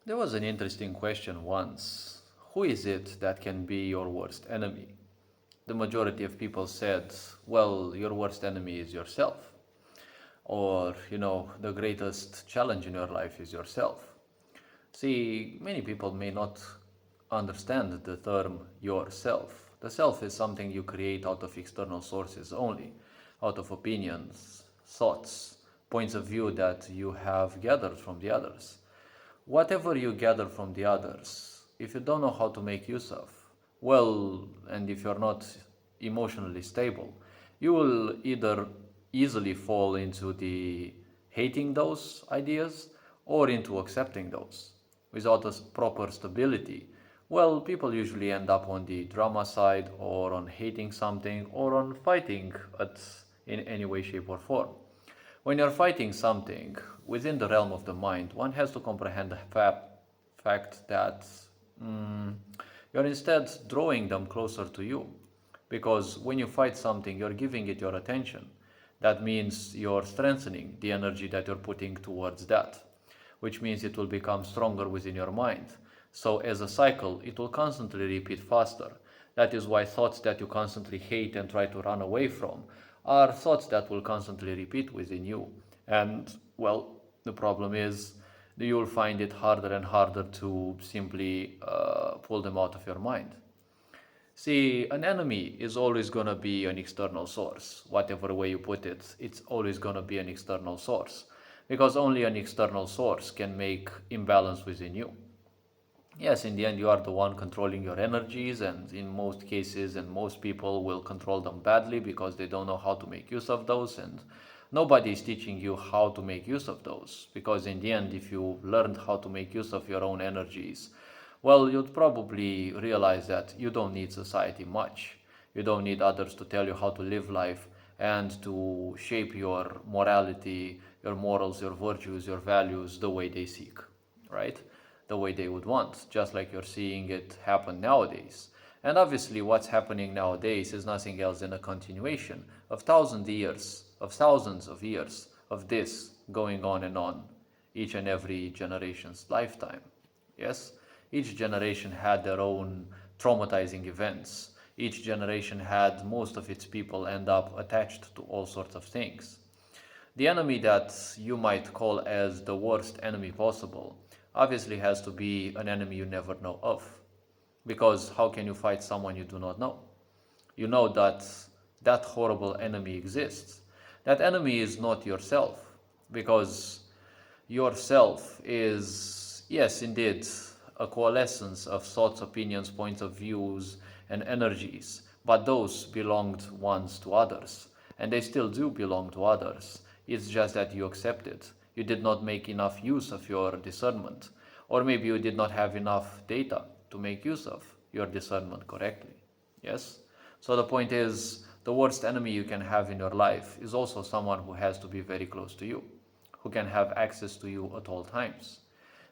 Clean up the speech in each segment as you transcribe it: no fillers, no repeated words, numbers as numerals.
There was an interesting question once. Who is it that can be your worst enemy? The majority of people said, well, your worst enemy is yourself. Or, the greatest challenge in your life is yourself. See, many people may not understand the term yourself. The self is something you create out of external sources only, out of opinions, thoughts, points of view that you have gathered from the others. Whatever you gather from the others, if you don't know how to make use of, well, and if you're not emotionally stable, you will either easily fall into the hating those ideas or into accepting those. Without a proper stability, well, people usually end up on the drama side or on hating something or on fighting in any way, shape, or form. When you're fighting something within the realm of the mind, one has to comprehend the fact that mm, you're instead drawing them closer to you. Because when you fight something, you're giving it your attention. That means you're strengthening the energy that you're putting towards that, which means it will become stronger within your mind. So, as a cycle, it will constantly repeat faster. That is why thoughts that you constantly hate and try to run away from are thoughts that will constantly repeat within you. And, well, the problem is that you'll find it harder and harder to simply pull them out of your mind. See, an enemy is always going to be an external source. Whatever way you put it, it's always going to be an external source. Because only an external source can make imbalance within you. Yes, in the end, you are the one controlling your energies, and in most cases, and most people will control them badly because they don't know how to make use of those, and nobody is teaching you how to make use of those. Because in the end, if you learned how to make use of your own energies, well, you'd probably realize that you don't need society much. You don't need others to tell you how to live life and to shape your morality, your morals, your virtues, your values the way they seek, right? The way they would want, just like you're seeing it happen nowadays. And obviously, what's happening nowadays is nothing else than a continuation of thousands of years of this going on and on, each and every generation's lifetime. Yes? Each generation had their own traumatizing events. Each generation had most of its people end up attached to all sorts of things. The enemy that you might call as the worst enemy possible obviously has to be an enemy you never know of. Because how can you fight someone you do not know? You know that that horrible enemy exists. That enemy is not yourself, because yourself is, yes, indeed, a coalescence of thoughts, opinions, points of views, and energies, but those belonged once to others, and they still do belong to others. It's just that you accept it. You did not make enough use of your discernment, or maybe you did not have enough data to make use of your discernment correctly. Yes? So the point is, the worst enemy you can have in your life is also someone who has to be very close to you, who can have access to you at all times.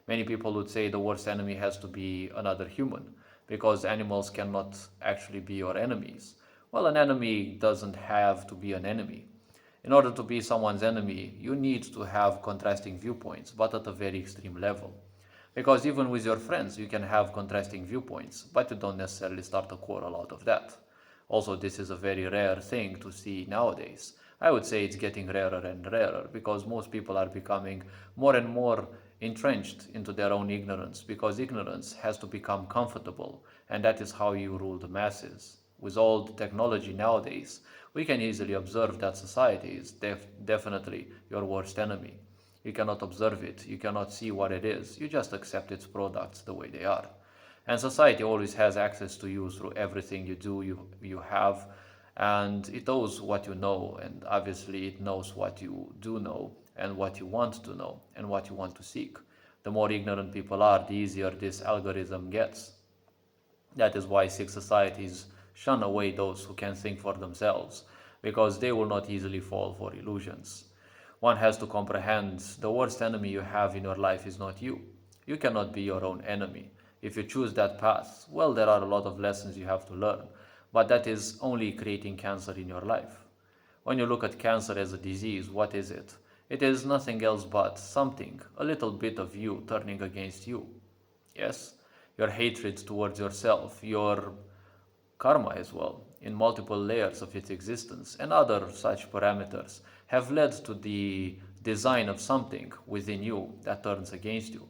Many people would say the worst enemy has to be another human, because animals cannot actually be your enemies. Well, an enemy doesn't have to be an enemy. In order to be someone's enemy, you need to have contrasting viewpoints, but at a very extreme level. Because even with your friends, you can have contrasting viewpoints, but you don't necessarily start a quarrel out of that. Also, this is a very rare thing to see nowadays. I would say it's getting rarer and rarer because most people are becoming more and more entrenched into their own ignorance, because ignorance has to become comfortable, and that is how you rule the masses. With all the technology nowadays, we can easily observe that society is definitely your worst enemy. You cannot observe it, you cannot see what it is, you just accept its products the way they are. And society always has access to you through everything you do, you have, and it knows what you know, and obviously it knows what you do know, and what you want to know, and what you want to seek. The more ignorant people are, the easier this algorithm gets. That is why sick societies shun away those who can think for themselves, because they will not easily fall for illusions. One has to comprehend the worst enemy you have in your life is not you. You cannot be your own enemy. If you choose that path, well, there are a lot of lessons you have to learn, but that is only creating cancer in your life. When you look at cancer as a disease, what is it? It is nothing else but something, a little bit of you turning against you. Yes, your hatred towards yourself, your karma as well, in multiple layers of its existence, and other such parameters have led to the design of something within you that turns against you.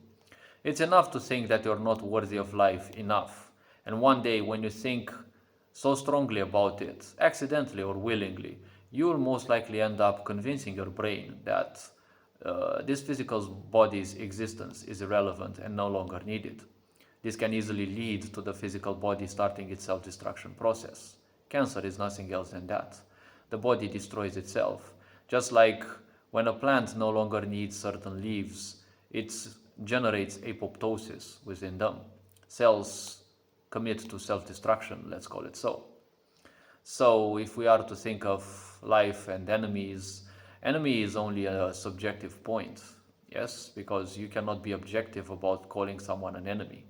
It's enough to think that you're not worthy of life enough. And one day, when you think so strongly about it, accidentally or willingly, you will most likely end up convincing your brain that this physical body's existence is irrelevant and no longer needed. This can easily lead to the physical body starting its self destruction process. Cancer is nothing else than that. The body destroys itself. Just like when a plant no longer needs certain leaves, it generates apoptosis within them. Cells commit to self destruction, let's call it so. So, if we are to think of life and enemies, enemy is only a subjective point, yes, because you cannot be objective about calling someone an enemy.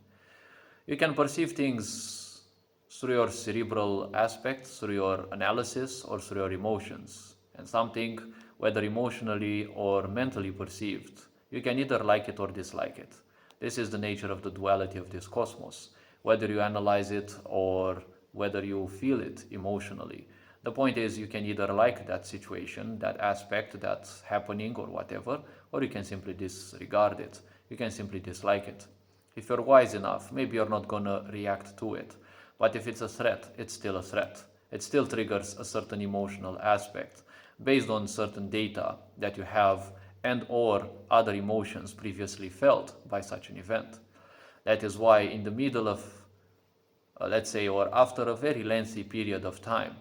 You can perceive things through your cerebral aspects, through your analysis, or through your emotions. And something, whether emotionally or mentally perceived, you can either like it or dislike it. This is the nature of the duality of this cosmos, whether you analyze it or whether you feel it emotionally. The point is, you can either like that situation, that aspect, that's happening, or whatever, or you can simply disregard it. You can simply dislike it. If you're wise enough, maybe you're not gonna react to it. But if it's a threat, it's still a threat. It still triggers a certain emotional aspect based on certain data that you have and or other emotions previously felt by such an event. That is why in the middle of, let's say, or after a very lengthy period of time,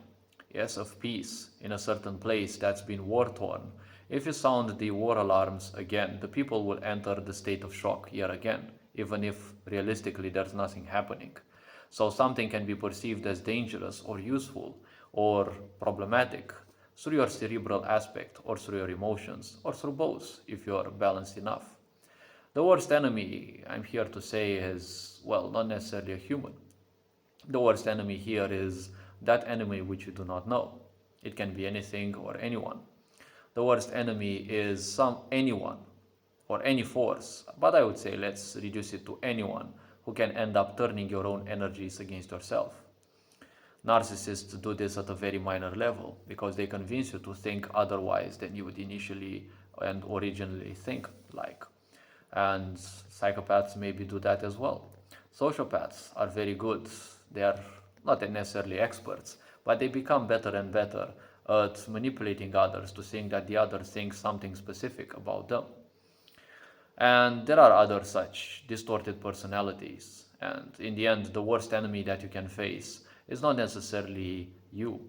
yes, of peace in a certain place that's been war-torn, if you sound the war alarms again, the people will enter the state of shock yet again, even if realistically there's nothing happening. So something can be perceived as dangerous or useful or problematic through your cerebral aspect or through your emotions or through both if you're balanced enough. The worst enemy, I'm here to say, is, well, not necessarily a human. The worst enemy here is that enemy which you do not know. It can be anything or anyone. The worst enemy is anyone or any force, but I would say let's reduce it to anyone who can end up turning your own energies against yourself. Narcissists do this at a very minor level because they convince you to think otherwise than you would initially and originally think like. And psychopaths maybe do that as well. Sociopaths are very good. They are not necessarily experts, but they become better and better at manipulating others to think that the other thinks something specific about them. And there are other such distorted personalities. And in the end, the worst enemy that you can face is not necessarily you.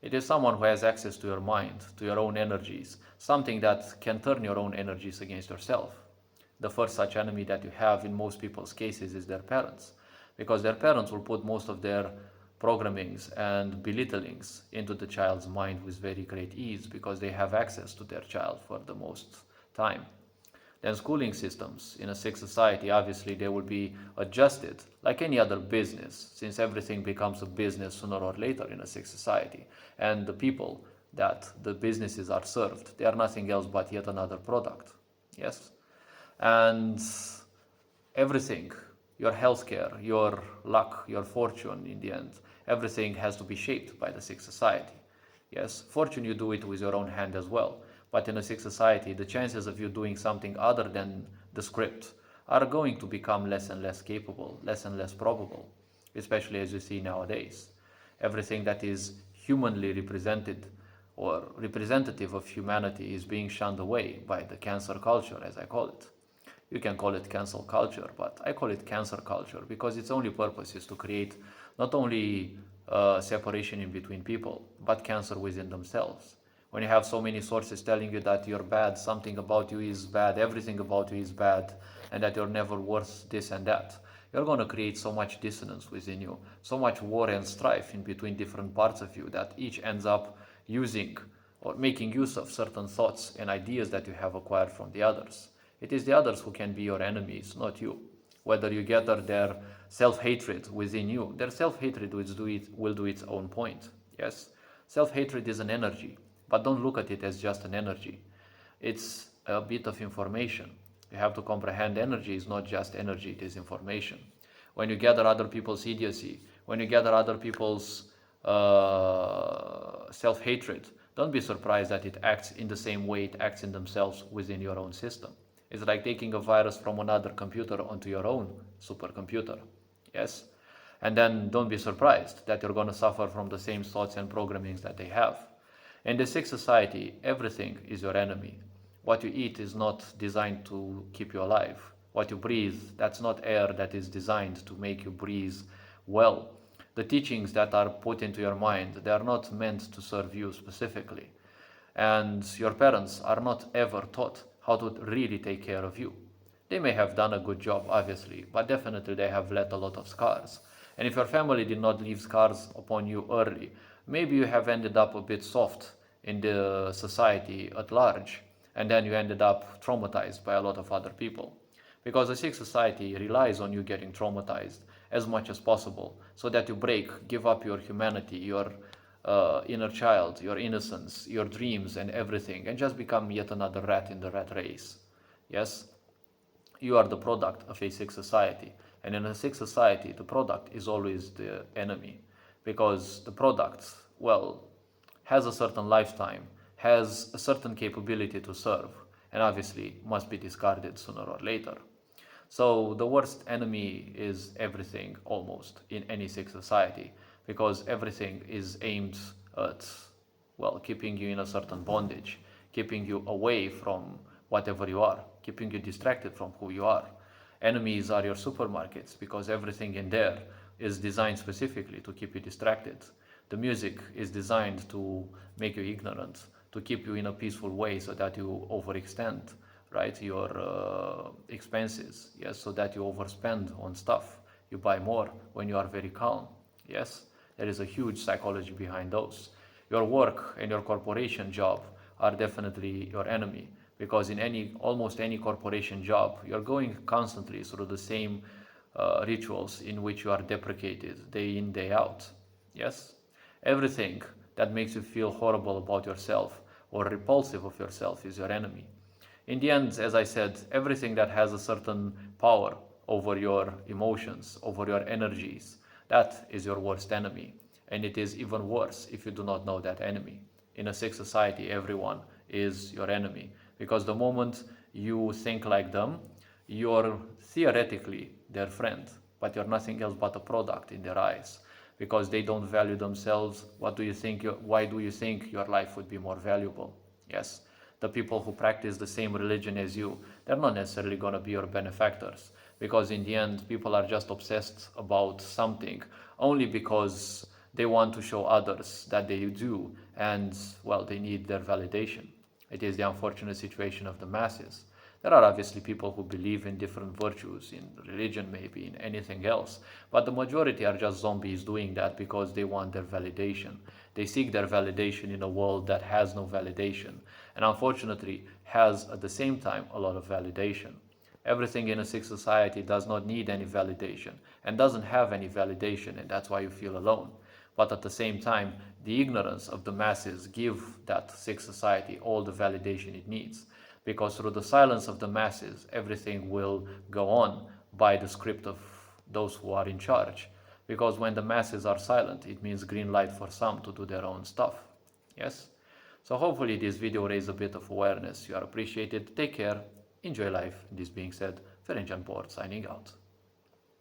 It is someone who has access to your mind, to your own energies, something that can turn your own energies against yourself. The first such enemy that you have in most people's cases is their parents, because their parents will put most of their programmings and belittlings into the child's mind with very great ease because they have access to their child for the most time. Then schooling systems in a sick society, obviously they will be adjusted like any other business, since everything becomes a business sooner or later in a sick society. And the people that the businesses are served, they are nothing else but yet another product. Yes? And everything, your healthcare, your luck, your fortune in the end, everything has to be shaped by the sick society. Yes, fortune you do it with your own hand as well. But in a sick society, the chances of you doing something other than the script are going to become less and less capable, less and less probable, especially as you see nowadays. Everything that is humanly represented or representative of humanity is being shunned away by the cancer culture, as I call it. You can call it cancel culture, but I call it cancer culture because its only purpose is to create not only separation in between people, but cancer within themselves. When you have so many sources telling you that you're bad, something about you is bad, everything about you is bad, and that you're never worth this and that, you're going to create so much dissonance within you, so much war and strife in between different parts of you that each ends up using or making use of certain thoughts and ideas that you have acquired from the others. It is the others who can be your enemies, not you. Whether you gather their self-hatred within you, their self-hatred will do its own point. Yes, self-hatred is an energy, but don't look at it as just an energy. It's a bit of information. You have to comprehend energy is not just energy, it is information. When you gather other people's idiocy, when you gather other people's self-hatred, don't be surprised that it acts in the same way it acts in themselves within your own system. It's like taking a virus from another computer onto your own supercomputer. Yes? And then don't be surprised that you're going to suffer from the same thoughts and programmings that they have. In the sick society, everything is your enemy. What you eat is not designed to keep you alive. What you breathe, that's not air that is designed to make you breathe well. The teachings that are put into your mind, they are not meant to serve you specifically. And your parents are not ever taught how to really take care of you. They may have done a good job, obviously, but definitely they have left a lot of scars. And if your family did not leave scars upon you early, maybe you have ended up a bit soft in the society at large, and then you ended up traumatized by a lot of other people. Because a sick society relies on you getting traumatized as much as possible, so that you give up your humanity, your inner child, your innocence, your dreams, and everything, and just become yet another rat in the rat race. Yes? You are the product of a sick society. And in a sick society, the product is always the enemy. Because the product, well, has a certain lifetime, has a certain capability to serve, and obviously must be discarded sooner or later. So the worst enemy is everything almost in any sick society, because everything is aimed at, well, keeping you in a certain bondage, keeping you away from whatever you are, keeping you distracted from who you are. Enemies are your supermarkets because everything in there is designed specifically to keep you distracted. The music is designed to make you ignorant, to keep you in a peaceful way so that you overextend, right, your expenses, yes, so that you overspend on stuff. You buy more when you are very calm, yes. There is a huge psychology behind those. Your work and your corporation job are definitely your enemy, because in almost any corporation job, you're going constantly through the same rituals in which you are deprecated day in, day out. Yes? Everything that makes you feel horrible about yourself or repulsive of yourself is your enemy. In the end, as I said, everything that has a certain power over your emotions, over your energies, that is your worst enemy. And it is even worse if you do not know that enemy. In a sick society, everyone is your enemy. Because the moment you think like them, you're theoretically their friend, but you're nothing else but a product in their eyes. Because they don't value themselves, why do you think your life would be more valuable? Yes, the people who practice the same religion as you, they're not necessarily going to be your benefactors, because in the end, people are just obsessed about something only because they want to show others that they do, and, well, they need their validation. It is the unfortunate situation of the masses. There are obviously people who believe in different virtues, in religion maybe, in anything else, but the majority are just zombies doing that because they want their validation. They seek their validation in a world that has no validation, and unfortunately has at the same time a lot of validation. Everything in a sick society does not need any validation and doesn't have any validation, and that's why you feel alone. But at the same time, the ignorance of the masses give that sick society all the validation it needs. Because through the silence of the masses, everything will go on by the script of those who are in charge. Because when the masses are silent, it means green light for some to do their own stuff. Yes? So hopefully this video raised a bit of awareness. You are appreciated. Take care. Enjoy life. This being said, Ferenc Board signing out.